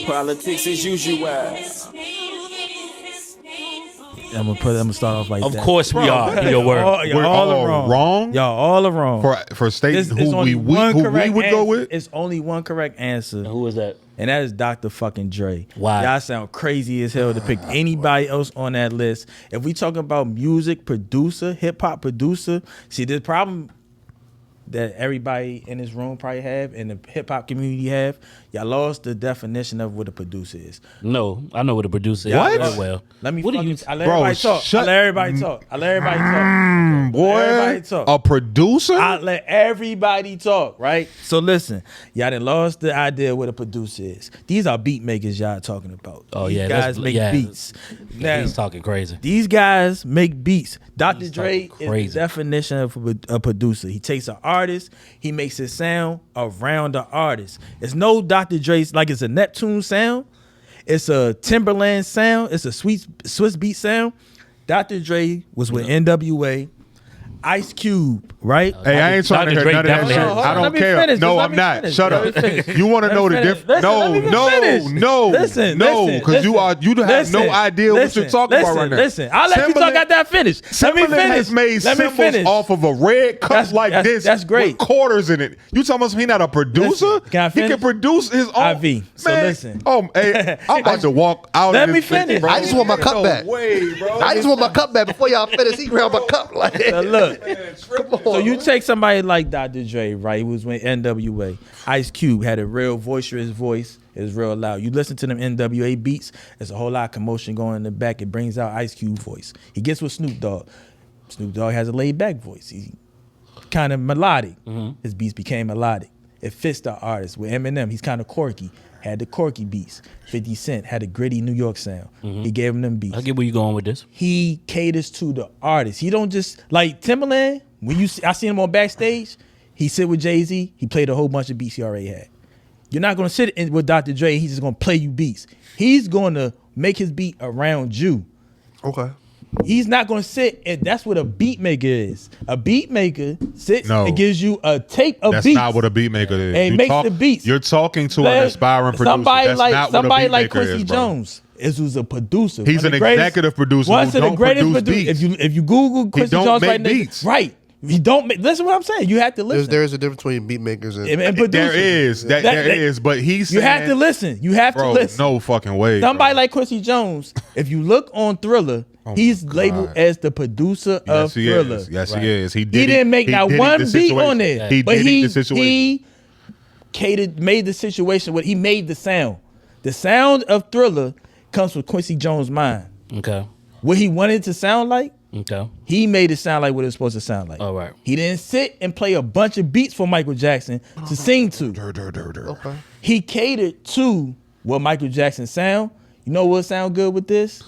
Politics as usual. I'm gonna start off like Of that. course we are. In your word. Y'all We're all all are wrong. wrong? Y'all all are wrong. For states There's who only one we correct would go answer. with? It's only one correct answer, And who is that? and that is Dr. fucking Dre. Why? Y'all sound crazy as hell to pick anybody else on that list. If we talking about music producer, hip hop producer, see the problem that everybody in this room probably have and the hip hop community have, y'all lost the definition of what a producer is. No, I know what a producer is. What? Very well. Let me What do you? I let Bro, everybody talk. I shut- let everybody talk. I let everybody talk. Boy, Everybody talk. a producer? I let everybody talk, right? So listen, y'all done lost the idea what a producer is. These are beat makers y'all talking about. Oh, These yeah, guys let's- make yeah. beats. Now, He's talking crazy. these guys make beats. Dr. He's Dre talking is crazy. the definition of a producer. He takes an artist, he makes it sound around the artist. It's no Dr. Dre's like it's a Neptune sound, it's a Timbaland sound, it's a Swizz beat sound. Dr. Dre was with NWA, Ice Cube, right? Hey, I ain't trying to Dr. hear Dre none of that definitely shit. has- Hold on, I don't let me care. finish. No, Just let I'm me not. finish. Shut Let up. me finish. You want to Let know me the finish. difference? Listen, let me finish. No, Listen, because you have no idea what you're talking about right now. Listen, I'll let you talk Timbaland- at that finish. Let me Timbaland finish. has made Let me symbols finish. off of a red cup That's- like that's- this. that's great. With quarters in it. You talking about he not a producer? Listen, can I he can finish? produce his own. IV. So Man, listen. Oh, hey, I'm about to walk out. Let of me this bitch, finish. bro. I just want my cup No back. way, bro. I just want my cup back before y'all finish. He grabbed my cup like. Now look, Come on. so you take somebody like Dr. Dre, right? He was with NWA. Ice Cube had a real boisterous voice. It was real loud. You listen to them NWA beats, there's a whole lot of commotion going in the back. It brings out Ice Cube voice. He gets with Snoop Dogg. Snoop Dogg has a laid back voice. He's kind of melodic. His beats became melodic. It fits the artist. With Eminem, he's kind of quirky. Had the quirky beats. 50 Cent had a gritty New York sound. He gave him them beats. I get where you going with this. He caters to the artist. He don't just like Timbaland. When you see, I seen him on backstage. He sit with Jay-Z. He played a whole bunch of beats he already had. You're not gonna sit in with Dr. Dre. He's just gonna play you beats. He's gonna make his beat around you. Okay. He's not gonna sit, and that's what a beat maker is. A beat maker sits and gives you a tape of That's beats. not what a beat maker is. And You makes the beats. You're talking to an aspiring producer. Somebody That's like not what a somebody beat like maker Quincy is, bro. Jones who's a producer. He's One of an the greatest- executive producer one who of the don't greatest produce beats. If you Google Quincy don't Jones make right now, beats. right? He don't make. Listen, what I'm saying. You have to listen. There is a difference between beat makers and and producers. There is. There is. But he's You saying, have to listen. You have bro, to listen. no fucking way. Somebody bro. like Quincy Jones, if you look on Thriller, he's God. labeled as the producer of Yes, he Thriller. is. Yes, Right. he is. He Didn't make not one beat on there, He but did he the situation. made the situation what he made the sound. The sound of Thriller comes from Quincy Jones' mind. Okay. What he wanted to sound like, Okay. he made it sound like what it was supposed to sound like. All right. He didn't sit and play a bunch of beats for Michael Jackson to sing to. okay. He catered to what Michael Jackson sound. You know what sound good with this?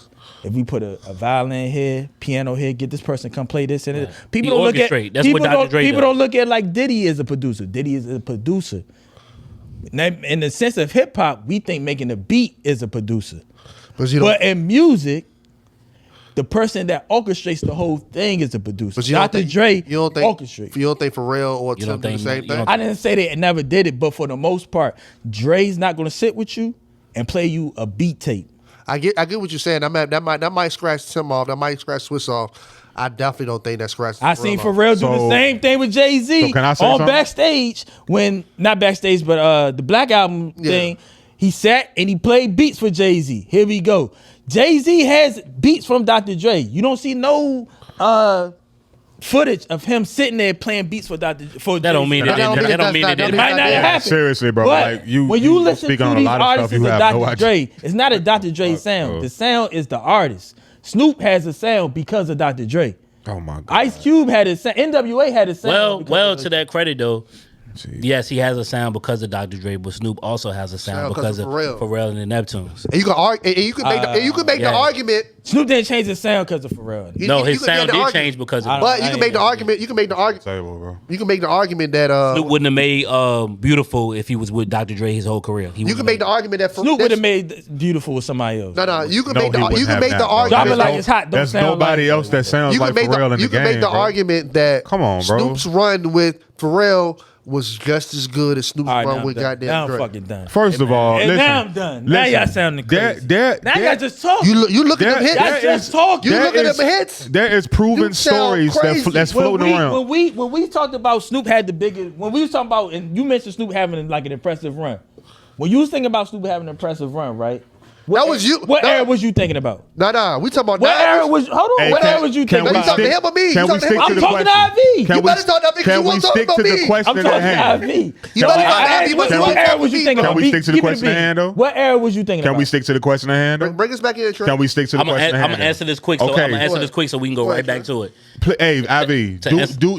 If we put a violin here, piano here, get this person come play this and it. People He don't look at orchestrate. That's people what Dr. don't, Dre people does. don't look at like Diddy is a producer. Diddy is a producer. Now, in the sense of hip hop, we think making a beat is a producer. But you don't. But in music, the person that orchestrates the whole thing is a producer. But you don't Dr. think, Dre you don't think orchestrates. You don't think Pharrell or You Tim don't do the think- same you thing? don't- I didn't say they never did it, but for the most part, Dre's not gonna sit with you and play you a beat tape. I get what you're saying. That might scratch Tim off. That might scratch Swizz off. I definitely don't think that scratches. I seen off. Pharrell do the So- same thing with Jay-Z So can I say on something? backstage when not backstage, but the Black Album thing. He sat and he played beats for Jay-Z. Here we go. Jay-Z has beats from Dr. Dre. You don't see no footage of him sitting there playing beats for Dr. For That don't mean Jay-Z. it didn't. That don't mean it That It didn't. might not Yeah, happen. seriously, bro. But Like, you- when you you listen speak to on a these lot of artists stuff you as a have no Dr. idea. Dre, it's not a Dr. Dre sound. bro. The sound is the artist. Snoop has a sound because of Dr. Dre. Oh my god. Ice Cube had a sound. NWA had a sound. Well, because to of that credit though, Jeez. yes, he has a sound because of Dr. Dre, but Snoop also has a sound Sound because of Pharrell. Pharrell and the Neptunes. And you can argue, and you can make the, yeah. argument. Snoop didn't change his sound because of Pharrell. You- No, you his can sound get the did argument. change because of But you I can make ain't the gonna argument. You can make the argument. Table, bro. You can make the argument that Snoop wouldn't have made Beautiful if he was with Dr. Dre his whole career. you can make the argument that Snoop would have made Beautiful with somebody else. No, you can No, make he the wouldn't you can have make that, the bro. Drop argument. it like it's hot. Don't There's sound nobody like else that sounds You like can make Pharrell in the the you can game, make the bro. argument that Come on, bro. Snoop's run with Pharrell was just as good as Snoop's run with goddamn now Dre. I'm fucking done. First of all, listen, now I'm done. Now y'all sounding crazy. Now y'all just talk. You look at them hits. Y'all just talk. You look at them hits. There is proven stories that's floating around. When we talked about Snoop had the biggest, when we was talking about, and you mentioned Snoop having like an impressive run. When you was thinking about Snoop having an impressive run, right? That was you. What era was you thinking about? Nah. We talking about what era was? Hold on. What era was you thinking about? You talking to him or me? Can we stick to the question? I'm talking to IV. You better talk to me. Can we stick to the question at hand? You better talk to IV. What era was you thinking about? Can we stick to the question at hand, though? What era was you thinking about? Can we stick to the question at hand? Bring us back in, Trey. Can we stick to the question at hand? I'm gonna answer this quick. So I'm gonna answer this quick so we can go right back to it. Hey, IV,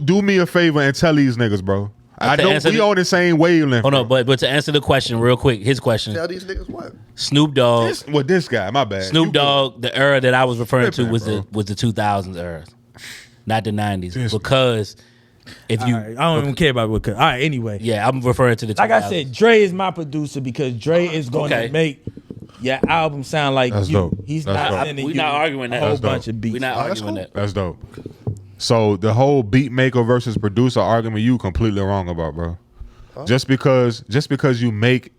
do me a favor and tell these niggas, bro. I know we on the same wavelength. Oh no, but to answer the question real quick, his question. Tell these niggas what? Snoop Dogg. This guy, my bad. Snoop Dogg, the era that I was referring to was the 2000s era, not the 90s. Because if you, I don't even care about what. All right, anyway. Yeah, I'm referring to the 2000s. Like I said, Dre is my producer because Dre is going to make your album sound like That's you. Dope. He's That's not dope. sending We're you not arguing that. a whole That's bunch of beats. We're not arguing that. That's dope. So the whole beat maker versus producer argument, you completely wrong about, bro. Just because you make,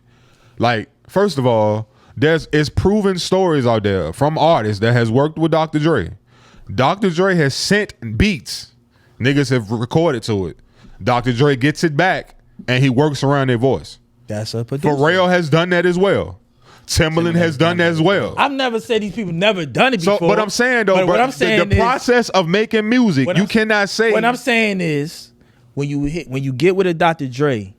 like, first of all, it's proven stories out there from artists that has worked with Dr. Dre. Dr. Dre has sent beats. Niggas have recorded to it. Dr. Dre gets it back and he works around their voice. That's a producer. Pharrell has done that as well. Timbaland has done that as well. I've never said these people never done it before. So, but I'm saying though, what I'm saying the process of making music, you cannot say. What I'm saying is, when you get with a Dr. Dre,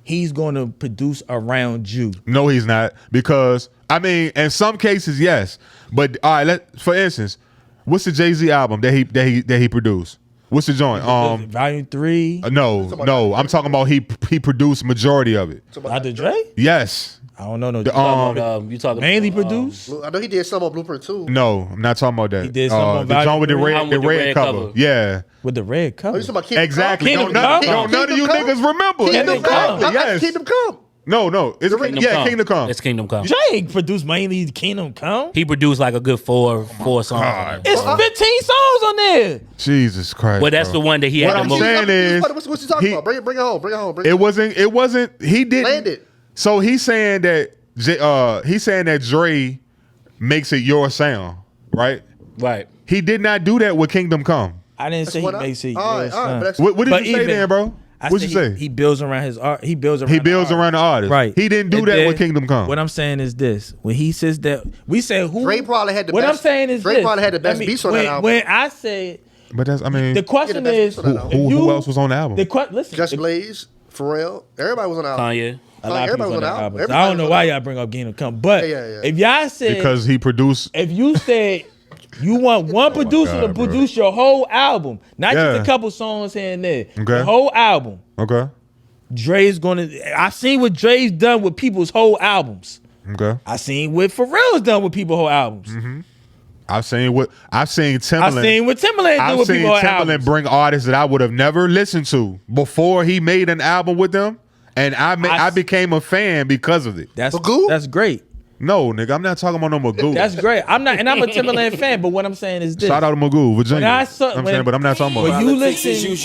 he's going to produce around you. No, he's not, because I mean, in some cases, yes. But all right, for instance, what's the Jay-Z album that he produced? What's the joint? Volume 3. No. I'm talking about he produced majority of it. Dr. Dre? Yes. I don't know. You talking mainly produced? I know he did some on Blueprint too. No, I'm not talking about that. He did some on the joint with the red cover. Yeah. With the red cover. Oh, you talking about Kingdom Exactly. Come? None of you niggas remember. Kingdom Come. Yes. Kingdom Come. No. It's Kingdom Come. It's Kingdom Come. Dre produced mainly Kingdom Come. He produced like a good four songs. It's 15 songs on there. Jesus Christ. Well, that's the one that he had the most. What I'm saying is, what's he talking about? Bring it home. It wasn't. He didn't. Land it. So he's saying that Dre makes it your sound, right? Right. He did not do that with Kingdom Come. I didn't say he makes it your sound. What did you say then, bro? What'd you say? He builds around his art. He builds around the artist. Right. He didn't do that with Kingdom Come. What I'm saying is this: when he says that, we say who? Dre probably had the best. What I'm saying is Dre probably had the best beats on that album. When I say, but that's, I mean, the question is, who else was on the album? Listen, Just Blaze, Pharrell, everybody was on the album. Kanye. A lot of people on the album. I don't know why y'all bring up Kingdom Come, but if y'all said, because he produced. If you said you want one producer to produce your whole album, not just a couple songs here and there, the whole album. Okay. Dre's gonna. I've seen what Dre's done with people's whole albums. Okay. I seen what Pharrell's done with people's whole albums. Mm-hmm. I've seen Timbaland. I've seen what Timbaland do with people's albums. Bring artists that I would have never listened to before he made an album with them, and I became a fan because of it. That's great. No, nigga, I'm not talking about no Magoo. That's great. I'm a Timbaland fan, but what I'm saying is this. Shout out to Magoo, Virginia. But I'm not talking about. When you listen,